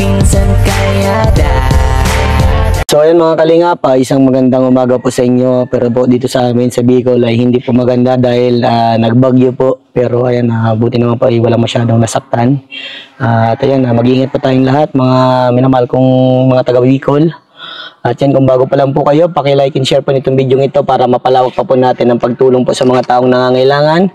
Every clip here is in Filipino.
minsan kaya So ayun mga kalingap, isang magandang umaga po sa inyo. Pero po dito sa amin sa Bicol ay hindi po maganda dahil nagbagyo po. Pero ayan, buti naman po ay wala masyadong nasaktan. At ayan, mag-iingat po tayong lahat mga minamahal kong mga taga Bicol. At yan, kung bago pa lang po kayo, paki-like and share po nitong video ito para mapalawak pa po natin ang pagtulong po sa mga taong nangangailangan.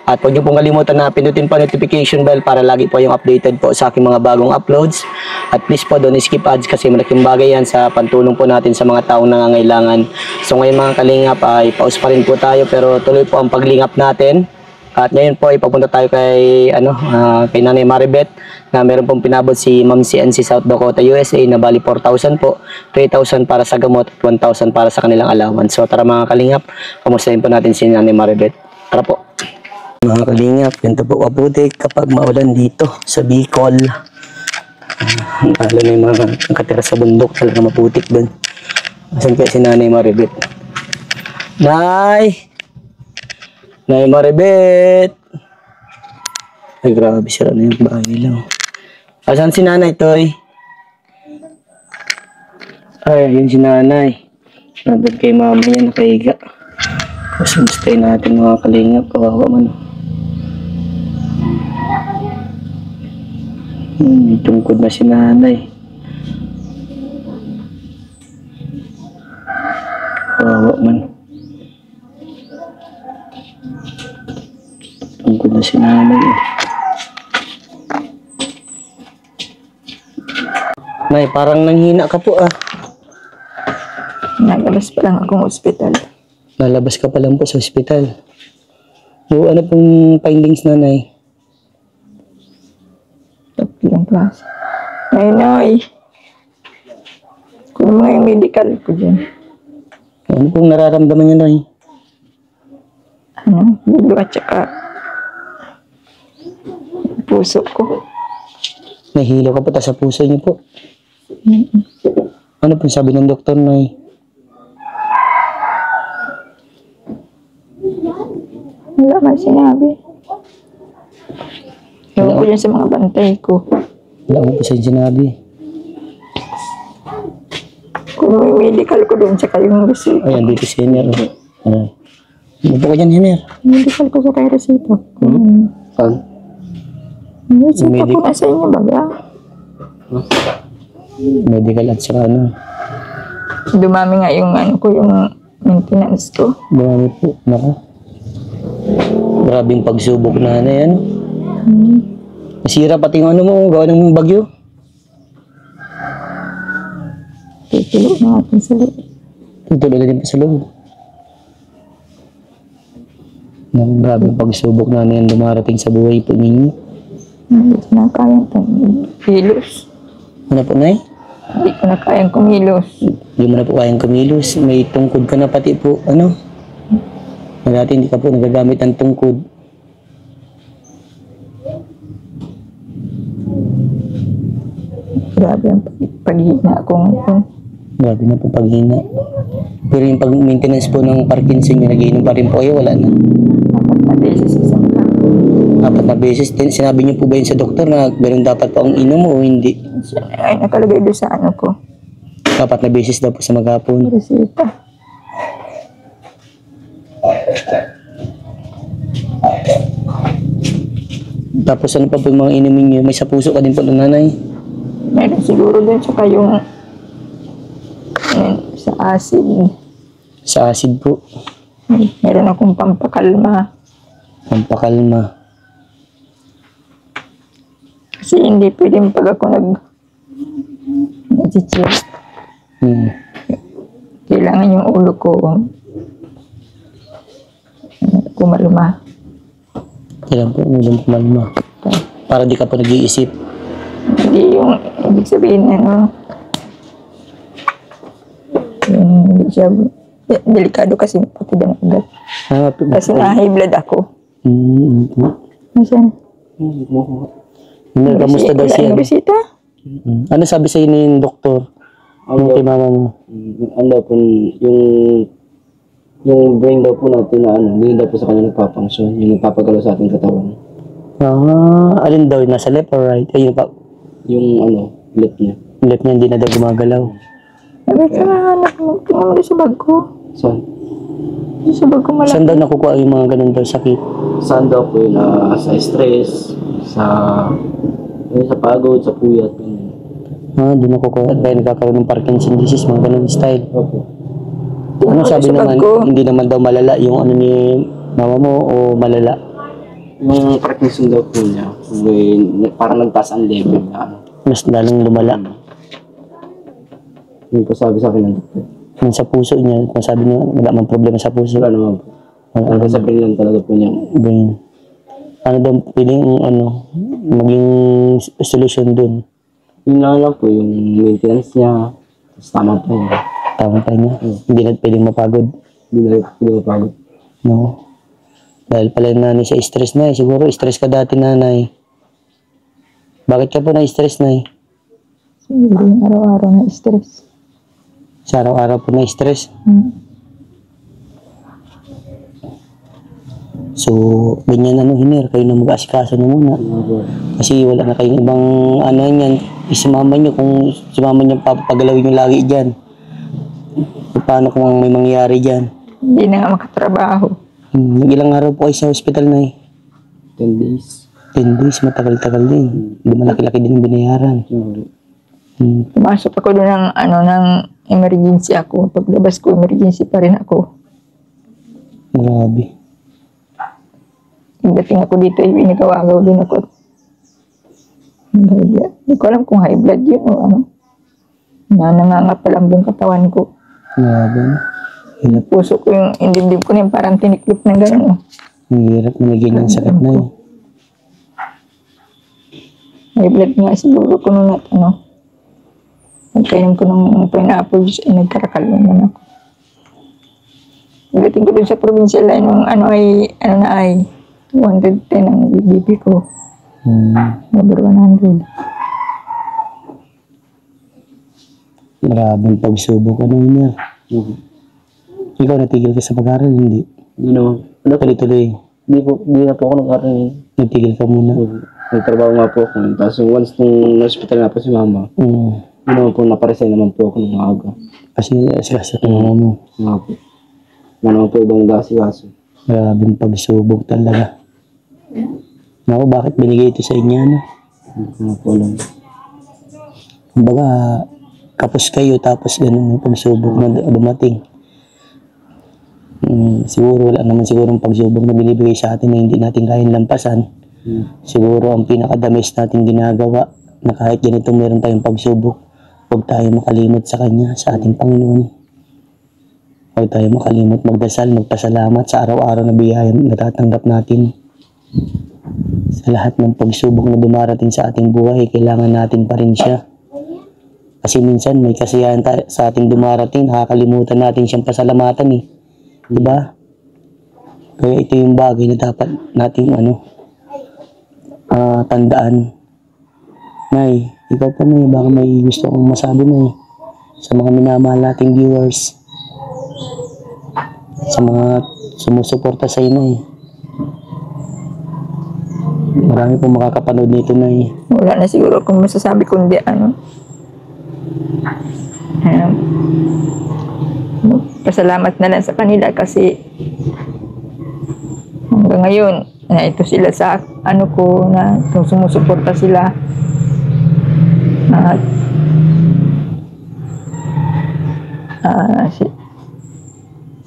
At huwag niyo pong kalimutan na pindutin po notification bell para lagi po yung updated po sa aking mga bagong uploads. At please po don't skip ads kasi malaking bagay yan sa pantulong po natin sa mga taong nangangailangan. So ngayon mga kalingap ay pause pa rin po tayo pero tuloy po ang paglingap natin. At ngayon po ipapunta tayo kay kay Nanay Maribeth na meron pong pinabot si Ma'am CNC South Dakota USA na bali 4,000 po, 3,000 para sa gamot at 1,000 para sa kanilang allowance. So tara mga kalingap, kamustahin po natin si Nanay Maribeth. Tara po. Mga kalingap, ganito po kaputik kapag maulan dito sa Bicol. Lalo na yung mga nakatira sa bundok, talaga maputik doon. Asan kaya si Nanay Maribeth? Nay Maribeth! Ay grabe, sira na yung bahay nila. Asan si Nanay Toy? Ay, yun si Nanay. Nandun kay mama niya nakahiga. Kasunstay natin mga kalingap, kawawa man. Tungkod na si Nanay. Kawawa man. Tungkod na si Nanay. Nay, parang nanghina ka po Nalabas pa lang akong ospital. Lalabas ka pa lang po sa ospital. O ano pong findings, Nanay? Tatlong klase. Nay. Kung mga medical ko dyan. Ano pong nararamdaman niya, Nay? Bulo at saka puso ko. Nahilo ka po sa puso niyo po. Ano pong sabi ng doktor, Nay? Wala man sinabi. Ewan ko dyan sa mga bantay ko. Wala ko po sa sinabi. Kung may medical ko doon, saka yung resita. Ayan, dito si Henner. Ano po ka dyan, Henner? Medical ko sa kay resita. Saan? Resita ko na sa inyo, baga. Medical at saka Dumami nga yung yung maintenance ko. Marami po. Naka. Grabing pagsubok na yan. Nasira pati yung mo, gawa ng bagyo. Tutulo na natin sa loob. Tutulo na din pa sa loob. Grabing pagsubok na yan dumarating sa buhay po ninyo. Hindi ko na kayang kumilos. Ano po, Nay? Hindi ko na kayang kumilos. Hindi mo na po kayang kumilos. May tungkod ka na pati po, na dati hindi ka po nagagamit ng tungkod. Grabe ang paghina ko ngayon. Grabe na po paghina. Pero yung pag-maintenance po ng Parkinson nyo, nag-iinom pa rin po kayo, wala na. 4 na beses isang lako. 4 na beses. Sinabi niyo po ba yun sa doktor na meron dapat pa akong inom o hindi? Ay, nakalagay doon sa ko. 4 na beses daw po sa maghapon. Resita. Tapos ano pa po yung mga inumin niyo? May sa puso ka din po ng Nanay? Meron siguro doon saka yung sa acid. Sa acid po. Meron akong pampakalma. Pampakalma. Kasi hindi pwedeng pag ako nag-chill. Kailangan yung ulo ko kumalma. Kailan po ulang kumalma? Para di ka po nag-iisip. Hindi yung ibig sabihin yung hindi siya delikado kasi pati ng ugat. Kasi na-high blood ako. Nasaan? Kamusta daw siya? Bisita? Ano sabi sa inyo yung doktor? Ano kay mama mo? Ano daw po, yung brain daw po natin na hindi daw po sa kanya nagpapangsyon, yung nagpapagalaw sa ating katawan. Alin daw, nasa left or right? Ayun pa. Yung left niya. Left niya, hindi na daw gumagalaw. Sabi ko na, anak mo, tingnan mo sa bag ko. Saan? Sa bag ko malaki. Saan daw nakukuha yung mga ganun daw sakit? Saan daw po yun? Sa stress, sa pagod, sa puyat. Doon nakukuha. At kaya nagkakaroon ng Parkinson disease, mga ganun style. Opo. Ano sabi sa naman, bag ko. hindi naman daw malala yung ano ni mama mo o malala? Yung Parkinson daw po niya, parang nagtaas ang level na ano. Mas lalong lumala. Yung po sabi sa akin ng doktor. Yung sa puso niya, kung sabi niya, wala mang problema sa puso. Wala naman po. Ang sabihin lang talaga po niya. Brain. Ano daw, piling maging solusyon dun. Yun lang po, yung maintenance niya, tapos tama pa niya. Tama pa niya. Hindi na pwedeng mapagod. Hindi na rin mapagod. No. Dahil pala yung nanay sa stress na eh. Siguro stress ka dati nanay. Bakit ka po na-stress na eh? Siguro yung araw-araw na stress. Sa araw-araw po na-stress. So, ganyan Hiner, kayo na mag-asikaso na muna. Kasi wala na kayong ibang ano yan. Isimama nyo kung sumama nyo papagalawin yung lagi dyan. Paano kung may mangyayari dyan? Hindi na nga makatrabaho. Ilang araw po kayo sa hospital na eh? 10 days. 10 days, matagal-tagal din. Hindi malaki-laki din ang binayaran. Pumasok ako doon ng emergency ako. Paglabas ko, emergency pa rin ako. Grabe. Pagdating ako dito, inigawagaw din ako. Hindi ko alam kung high blood yun o ano. Nangangapal buong katawan ko. Grabe. Hirap. Puso ko yung dibdib ko na yung parang tiniklop ng gano'n. Ang hirap na naging ang sakit na eh. High blood nga siguro ko nung nagkainom ko ng pineapple juice ay nagkarakal naman ako. Pagdating ko dun sa provincial line, nung ano ay 210 ang BP ko. Over 100. Maraming pagsubok Hiner. Ikaw natigil ka sa pag-aaral, hindi? Hindi naman. Tuloy-tuloy. Hindi na po ako nag-aaral. Nagtigil ka muna. Nagtrabaho nga po ako. Tapos once nung hospital na po si mama, hindi naman po naparesign naman po ako ng maaga. Kasi sa mama mo. Nga po. Nga naman po ibang kaso. Maraming pagsubok talaga. Naku, bakit binigay ito sa inyo, ano? Nga po lang. Kumbaga, kapos kayo tapos ganun may pagsubok na dumating. Siguro wala naman sigurong pagsubok na binibigay sa atin na hindi natin kayang lampasan. Siguro ang pinakadamis natin ginagawa na kahit ganito meron tayong pagsubok, huwag tayo makalimot sa Kanya, sa ating Panginoon. Huwag tayo makalimot magdasal, magpasalamat sa araw-araw na biyaya na natatanggap natin. Sa lahat ng pagsubok na dumarating sa ating buhay, kailangan natin pa rin siya. Kasi minsan may kasiyahan sa ating dumarating, nakakalimutan natin siyang pasalamatan eh. Diba? Kaya ito yung bagay na dapat nating tandaan. Nay, ikaw pa Nay, baka may gusto kong masabi Nay sa mga minamahal nating viewers, sa mga sumusuporta sa Nay. Marami pong makakapanood nito Nay. Wala na siguro kung masasabi kundi pasalamat na lang sa kanila kasi hanggang ngayon na ito sila sa ko na sumusuporta sila at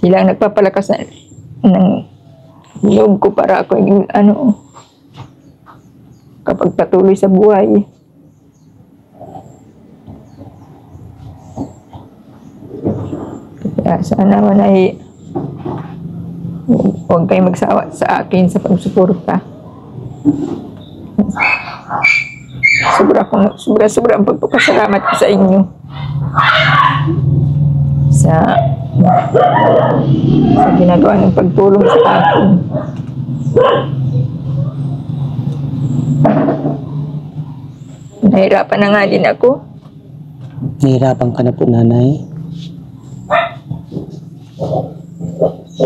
sila ang nagpapalakas ng loob ko para ako kapag patuloy sa buhay. Kaya sana man ay huwag kayong magsawa sa akin sa pagsuporta. Sobra ang pagpapasalamat ko sa inyo. Sa ginagawa ng pagtulong sa akin. Nahirapan na nga din ako. Nahirapan ka na po Nanay?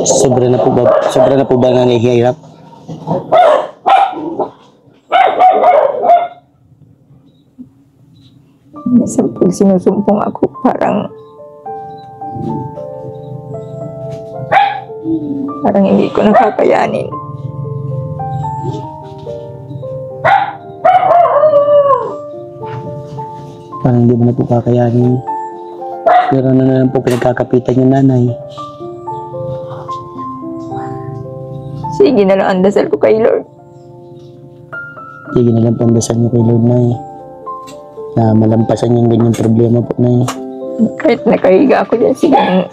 Sobra na po ba nanghihirap? Minsan pag sinusumpong ako, parang hindi ko nakakayanin. Parang hindi mo na po kakayanin. Pero ano na lang po pinagkakapitan yung nanay. Sige na lang ang dasal ko kay Lord. Sige na lang po ang dasal niyo kay Lord, Nay. Na malampasan yung ganyang problema po, Nay. Kahit nakahiga ako dyan, sige ang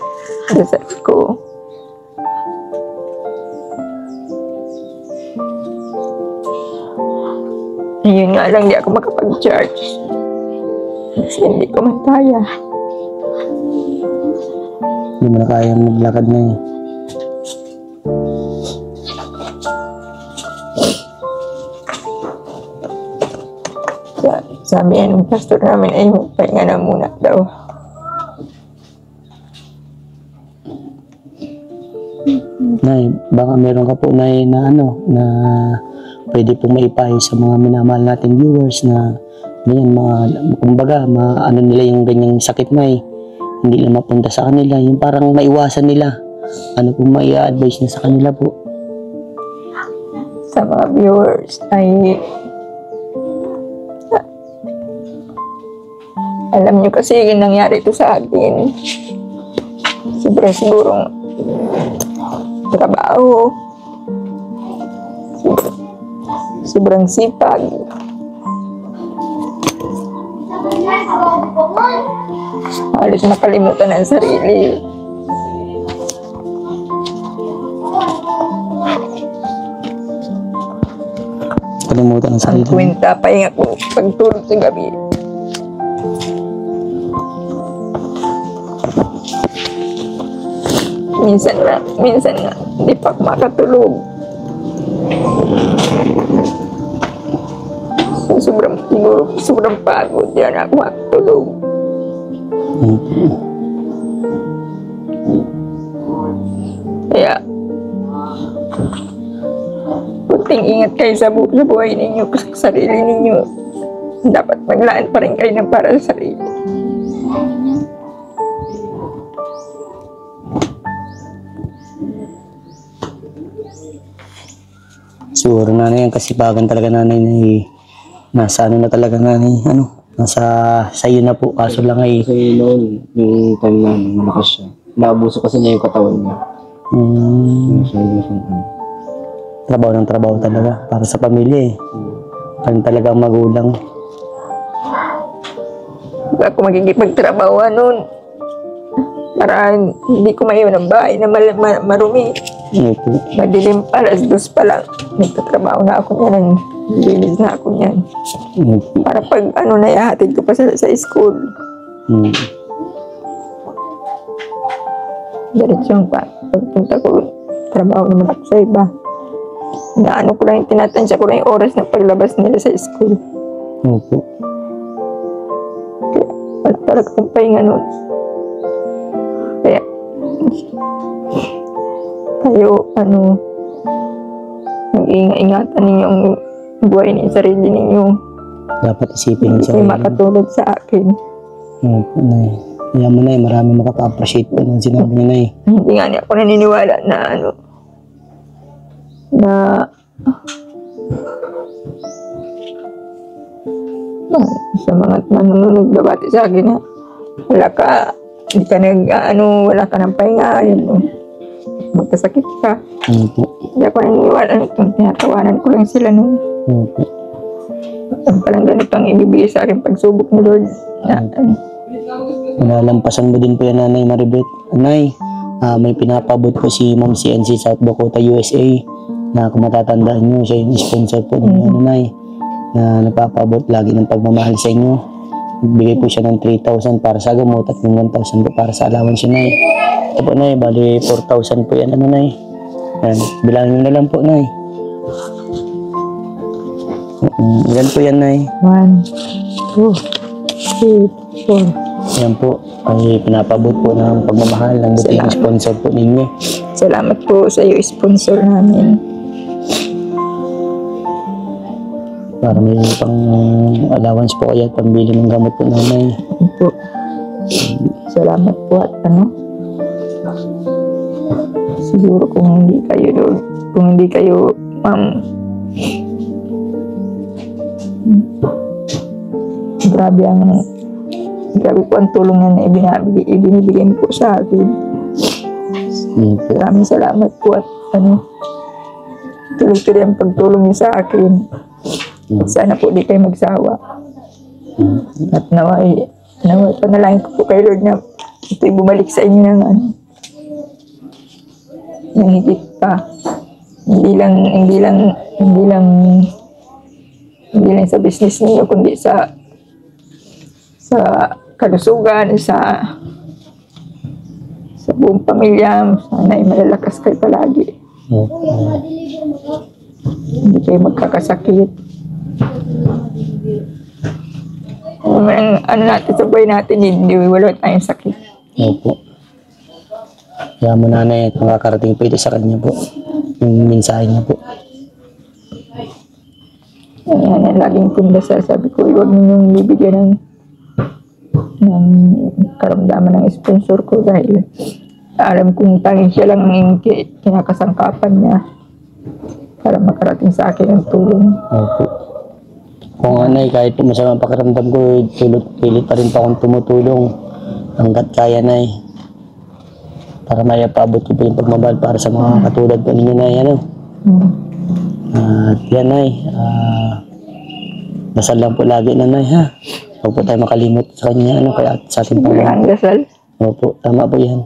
dasal ko. Ayun nga lang, di ako makapag-charge. Kasi hindi ko mataya. Hindi mo na kayang maglakad, Nay. Sabi ng pastor namin ay magpahinga na muna daw. Nay, baka meron ka po, Nay, na na pwede pong maipayo sa mga minamahal nating viewers na ganyan, kumbaga, ano nila yung ganyang sakit, Nay. Hindi lang mapunta sa kanila, yung parang maiwasan nila. Ano pong mai-advise niya sa kanila po? Sa mga viewers ay alam niyo kasi yung nangyari ito sa akin. Sigurong trabaho. Sobrang sipag. Halos nakalimutan ang sarili. Kalimutan ang Ang sarili. kwenta, pahinga ko pagtulog sa gabi. Minsan na, hindi pa ako makatulog. Sobrang pagod yan ako makatulog. Kaya, kunting ingat kayo sa buhay ninyo, sa sarili ninyo. Dapat maglaan pa rin kayo ng para sa sarili. Siguro, nanay, ang kasipagan talaga, nanay, nasa ano na talaga, nanay, nasa sayo na po. Kaso lang ay Kasi noon, yung time na malakas siya. Naabuso kasi niya yung katawan niya. Trabaho ng trabaho talaga para sa pamilya, Parang talagang magulang. Ako magigipagtrabaho nun. Para hindi ko maiwan ang bahay na marumi. Opo. Madilim pa, 2:00 pa lang. Nagtatrabaho na ako niyan. Lilis na ako niyan. Opo. Para pag naihatid ko pa sa school. Diretsyon pa. Pagpunta ko, trabaho naman ako sa iba. Ko lang, tinatansya ko lang yung oras na paglabas nila sa school. Opo. Kaya, wala talaga akong pahinga nun. Kaya, kayo, nag-iingatan ninyo ang buhay ng sarili ninyo. Dapat isipin ng Hindi sarili. makatulog sa akin. Opo, Nay. Kaya mo, Nay, marami makaka-appreciate po ng sinabi niya, Nay. Hindi nga niya ako naniniwala na sa mga nanonood babati sa akin na wala ka ng pahinga, magkasakit ka. Opo. Hindi ako naniniwala nito. Tinatawanan ko lang sila nun. Opo. Palang ganito ang ibibigay sa akin pagsubok ni Lord. Malalampasan mo din po yan, Nanay Maribeth. Nay, may pinapabot po si Ma'am CNC South Dakota, USA, na kung matatandaan nyo, siya yung sponsor po ninyo, Nay, na nagpapabot lagi ng pagmamahal sa inyo. Bigay po siya ng 3,000 para sa gamot at yung 1,000 po para sa allowance yun, Nay. Ito po, Nay, bali 4,000 po yan, Nay. Yan, bilangin nyo na lang po, Nay. Yan po yan, Nay. 1, 2, 3, 4. Yan po, ay pinapabot po ng pagmamahal ng buting sponsor po ninyo. Salamat po sa iyo, sponsor namin. Para may pang allowance po kaya at pambili ng gamot po nanay. Po. Salamat po at siguro kung hindi kayo ma'am, grabe po ang tulong na ibinibigay mo po sa akin. Maraming salamat po at tuloy-tuloy ang pagtulong niyo sa akin. Sana po di kayo magsawa. At naway panalangin ko po kay Lord na ito'y bumalik sa inyo ng ng higit pa. Hindi lang sa business niyo, kundi sa kalusugan, sa buong pamilya. Sana ay malalakas kayo palagi. Hindi kayo magkakasakit. Ano natin sa buhay natin, hindi wala tayong sakit. Opo. Kaya mo nanay at makakarating po ito sa kanya po. Yung mensahe niya po. Ayan, laging kumdasal. Sabi ko, huwag ninyong bibigyan ng karamdaman ng sponsor ko dahil alam kong tanging siya lang ang kinakasangkapan niya para makarating sa akin ang tulong. Opo. Kung anay, kahit masamang pakiramdam ko, pilit pa rin pa akong tumutulong hanggat kaya nay. Para may paabot ko po yung pagmamahal para sa mga katulad po ninyo nay. At yan nay, dasal lang po lagi nanay ha. Huwag po tayo makalimot sa kanya, kaya sa ating Ang dasal. Opo, tama po yan.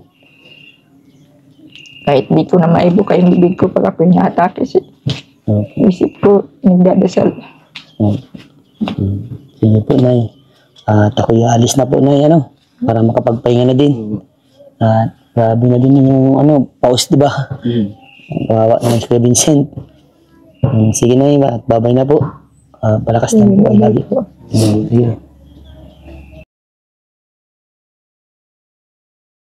Kahit di ko na maibuka yung bibig ko pag ako inaatake, isip ko, nagdadasal. Sige po nay. At ako'y aalis na po nay, para makapagpahinga na din. At grabe na din yung pause, di ba? Kawawa na si Vincent. Sige na at babay na po. Palakas lang po lagi. Po. Sige.